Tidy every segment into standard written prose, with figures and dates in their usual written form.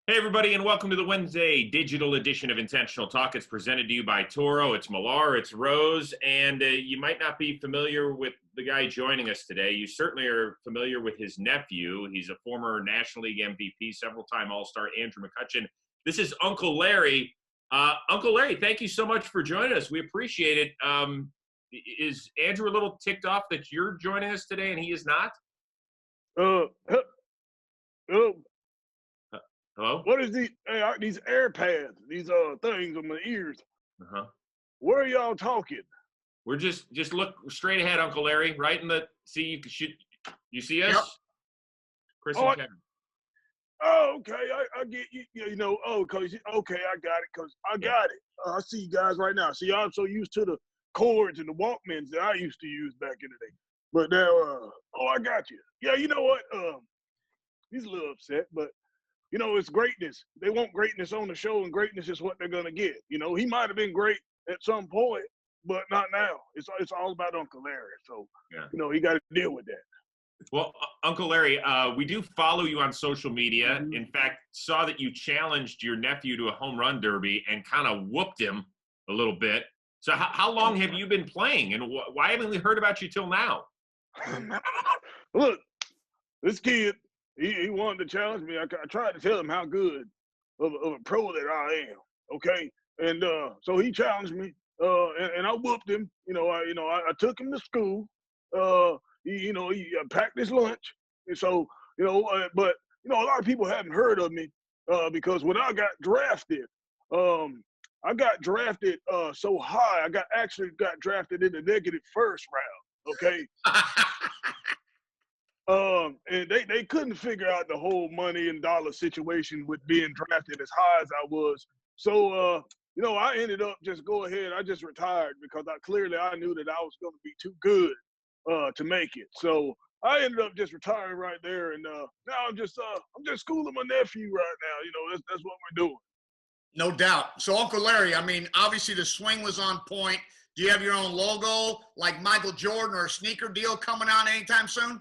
Hey, everybody, and welcome to the Wednesday digital edition of Intentional Talk. It's presented to you by Toro. It's Millar, it's Rose, and you might not be familiar with the guy joining us today. You certainly are familiar with his nephew. He's a former National League MVP, several-time All-Star, Andrew McCutchen. This is Uncle Larry. Uncle Larry, thank you so much for joining us. We appreciate it. Is Andrew a little ticked off that you're joining us today and he is not? Uh, uh, Hello? what is these air pads? These things on my ears. Uh-huh. Where are y'all talking? We're just look straight ahead, Uncle Larry. Right in the you see us? Yep. Chris Oh, and Kevin. Okay, I get you. Okay, I got it. Cause I got it. I see you guys right now. See, I'm so used to the cords and the Walkmans that I used to use back in the day. But now, I got you. Yeah, you know what? He's a little upset, but it's greatness. They want greatness on the show, and greatness is what they're gonna get. He might have been great at some point, but not now. It's all about Uncle Larry. So, Yeah. he got to deal with that. Well, Uncle Larry, we do follow you on social media. Mhm. In fact, saw that you challenged your nephew to a home run derby and kind of whooped him a little bit. So how long have you been playing, and why haven't we heard about you till now? Look, this kid, he wanted to challenge me. I tried to tell him how good of a pro that I am. Okay, and so he challenged me, and I whooped him. I took him to school. He packed his lunch, and so but a lot of people haven't heard of me because when I got drafted, I got drafted so high. Actually got drafted in the negative first round. Okay, and they couldn't figure out the whole money and dollar situation with being drafted as high as I was. So, I ended up just go ahead. I just retired because I knew that I was going to be too good to make it. So I ended up just retiring right there, and now I'm just schooling my nephew right now. That's what we're doing. No doubt. So, Uncle Larry, I mean, obviously the swing was on point. Do you have your own logo like Michael Jordan or a sneaker deal coming out anytime soon?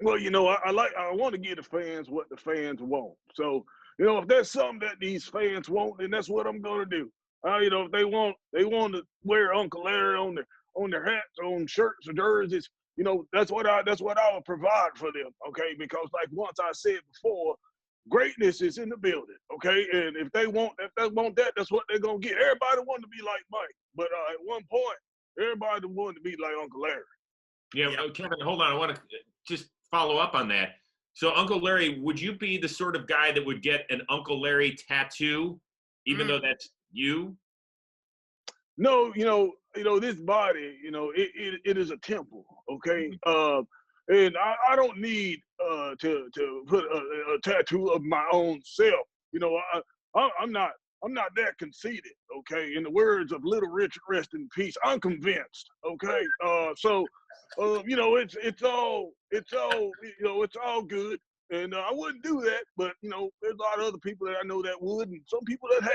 Well, I want to give the fans what the fans want. So, if there's something that these fans want, then that's what I'm gonna do. If they want to wear Uncle Larry on their hats, on shirts or jerseys, that's what I will provide for them. Okay, because like once I said before, greatness is in the building. Okay, and if they want that, that's what they're gonna get. Everybody wanted to be like Mike, but at one point, everybody wanted to be like Uncle Larry. Yeah, Kevin, hold on. I want to just follow up on that. So, Uncle Larry, would you be the sort of guy that would get an Uncle Larry tattoo, even though that's you? No, this body, it is a temple, okay? And I don't need to put a tattoo of my own self. I'm not that conceited, okay? In the words of Little Richard, rest in peace. I'm convinced, okay? It's all good, and I wouldn't do that. But there's a lot of other people that I know that would, and some people that have.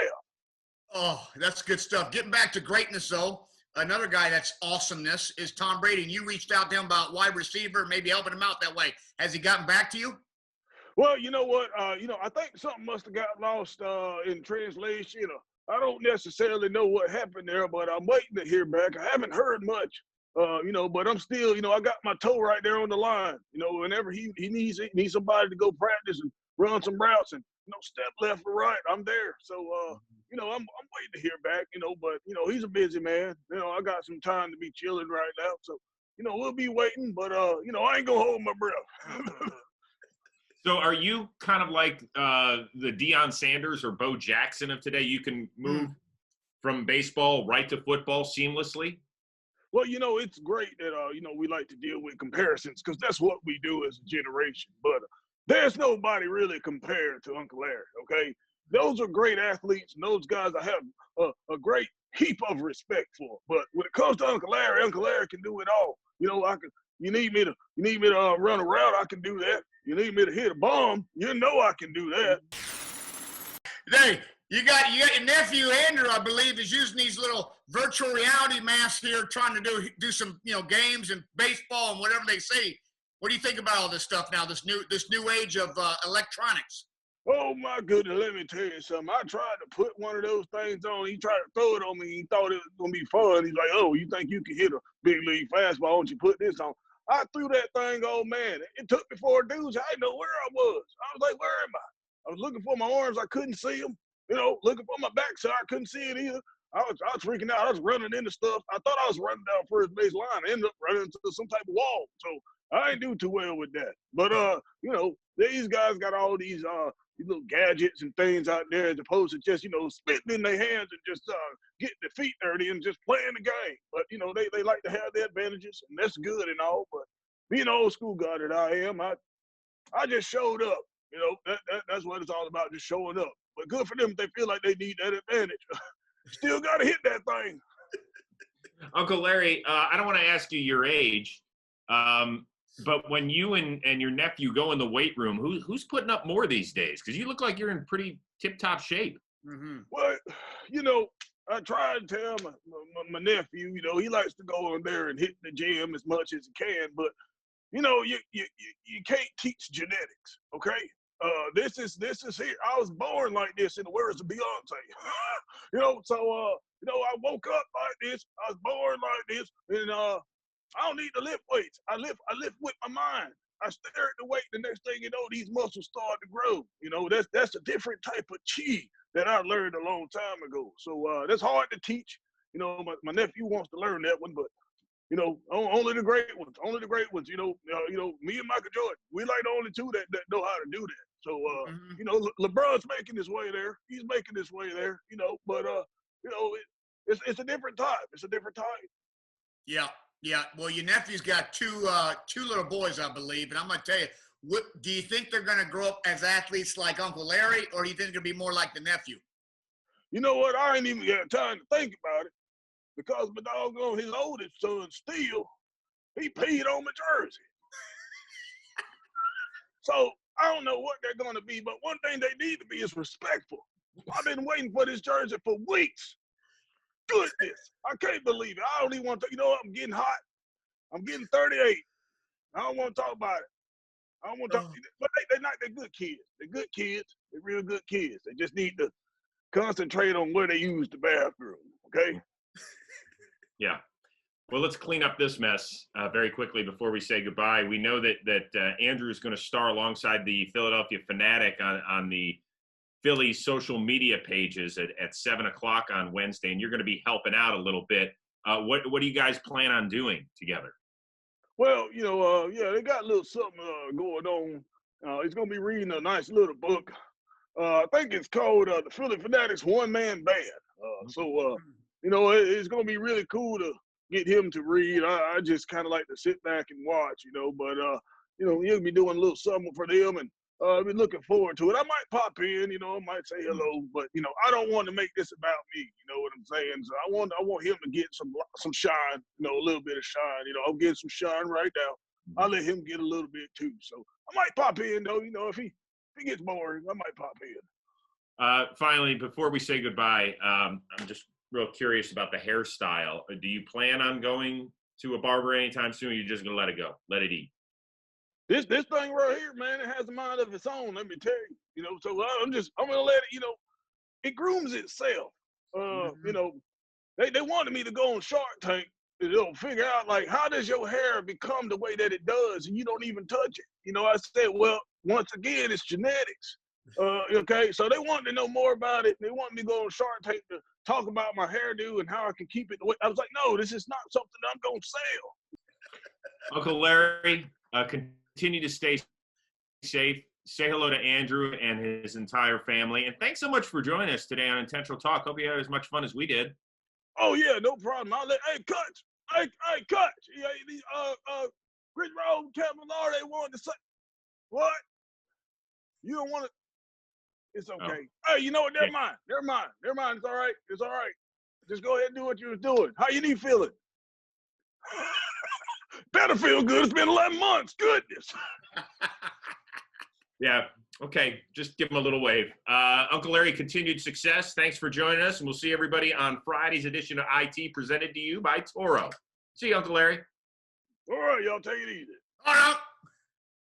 Oh, that's good stuff. Getting back to greatness, though, another guy that's awesomeness is Tom Brady. And you reached out to him about wide receiver, maybe helping him out that way. Has he gotten back to you? Well, you know what? I think something must have got lost in translation. I don't necessarily know what happened there, but I'm waiting to hear back. I haven't heard much, but I'm still, I got my toe right there on the line. Whenever he needs somebody to go practice and run some routes and step left or right, I'm there. So, I'm waiting to hear back. But he's a busy man. I got some time to be chilling right now, so we'll be waiting. But I ain't gonna hold my breath. So, are you kind of like the Deion Sanders or Bo Jackson of today? You can move from baseball right to football seamlessly? Well, it's great that we like to deal with comparisons because that's what we do as a generation. But there's nobody really compared to Uncle Larry. Okay, those are great athletes, and those guys I have a great heap of respect for. But when it comes to Uncle Larry can do it all. I can. You need me to run a route, I can do that. You need me to hit a bomb, I can do that. Hey, you got your nephew Andrew, I believe, is using these little virtual reality masks here, trying to do some games and baseball and whatever they say. What do you think about all this stuff now? This new age of electronics. Oh my goodness, let me tell you something. I tried to put one of those things on. He tried to throw it on me. He thought it was gonna be fun. He's like, "Oh, you think you can hit a big league fastball? Why don't you put this on?" I threw that thing, oh man. It took me for a deuce. I didn't know where I was. I was like, "Where am I?" I was looking for my arms. I couldn't see them. Looking for my backside. I couldn't see it either. I was freaking out. I was running into stuff. I thought I was running down first base line. I ended up running into some type of wall. So I didn't do too well with that. But these guys got all these little gadgets and things out there as opposed to just, spitting in their hands and just getting their feet dirty and just playing the game. But, they like to have their advantages, and that's good and all. But being an old school guy that I am, I just showed up. That's what it's all about, just showing up. But good for them if they feel like they need that advantage. Still got to hit that thing. Uncle Larry, I don't want to ask you your age, but when you and your nephew go in the weight room, who's putting up more these days? Because you look like you're in pretty tip-top shape. Mm-hmm. Well, I try to tell my nephew, he likes to go in there and hit the gym as much as he can, but you can't teach genetics, okay? This is here. I was born like this in the words of Beyonce. I woke up like this. I was born like this, and I don't need to lift weights. I lift with my mind. I stare at the weight. The next thing you know, these muscles start to grow. That's a different type of chi that I learned a long time ago. So that's hard to teach. My nephew wants to learn that one, but only the great ones. Only the great ones. Me and Michael Jordan, we like the only two that know how to do that. So LeBron's making his way there. He's making his way there. But it's a different time. It's a different time. Yeah, yeah. Well, your nephew's got two little boys, I believe, and I'm gonna tell you, do you think they're gonna grow up as athletes like Uncle Larry, or do you think they're gonna be more like the nephew? You know what? I ain't even got time to think about it because my doggone his oldest son, Steele, he peed on my jersey. So I don't know what they're gonna be, but one thing they need to be is respectful. I've been waiting for this jersey for weeks. Goodness, I can't believe it. I don't even want to. I'm getting hot. I'm getting 38. I don't want to talk about it. I don't want to talk. But they're good kids. They're good kids. They're real good kids. They just need to concentrate on where they use the bathroom. Okay. Yeah. Well, let's clean up this mess very quickly before we say goodbye. We know that Andrew is going to star alongside the Philadelphia Fanatic on the Phillies social media pages at 7 o'clock on Wednesday, and you're going to be helping out a little bit. What do you guys plan on doing together? Well, they got a little something going on. He's going to be reading a nice little book. I think it's called The Philly Fanatics One Man Band. It's going to be really cool to get him to read. I just kind of like to sit back and watch, but he'll be doing a little something for them, and I've been looking forward to it. I might pop in, I might say hello, but I don't want to make this about me. You know what I'm saying? So I want him to get some shine, a little bit of shine. I'm getting some shine right now. I'll let him get a little bit too. So I might pop in though. If he gets boring, I might pop in. Finally, before we say goodbye, I'm just real curious about the hairstyle. Do you plan on going to a barber anytime soon? Or you're just gonna let it go, let it eat? This thing right here, man, it has a mind of its own. Let me tell you, So I'm gonna let it. It grooms itself. They wanted me to go on Shark Tank. Figure out like how does your hair become the way that it does, and you don't even touch it. I said, well, once again, it's genetics. Okay, so they wanted to know more about it. They wanted me to go on Shark Tank to talk about my hairdo and how I can keep it the way. I was like, no, this is not something that I'm gonna sell. Uncle Larry, continue to stay safe. Say hello to Andrew and his entire family. And thanks so much for joining us today on Intentional Talk. Hope you had as much fun as we did. Oh, yeah, no problem. Hey, Coach. Hey, Coach. Yeah, these, Chris Rose, Kevin Millar, they wanted to say, what? You don't want to? It's okay. Oh. Hey, you know what? Never mind. It's all right. It's all right. Just go ahead and do what you was doing. How you need feeling? Better feel good. It's been 11 months. Goodness. Yeah. Okay. Just give him a little wave. Uncle Larry, continued success. Thanks for joining us. And we'll see everybody on Friday's edition of IT presented to you by Toro. See you, Uncle Larry. All right. Y'all take it easy. All right.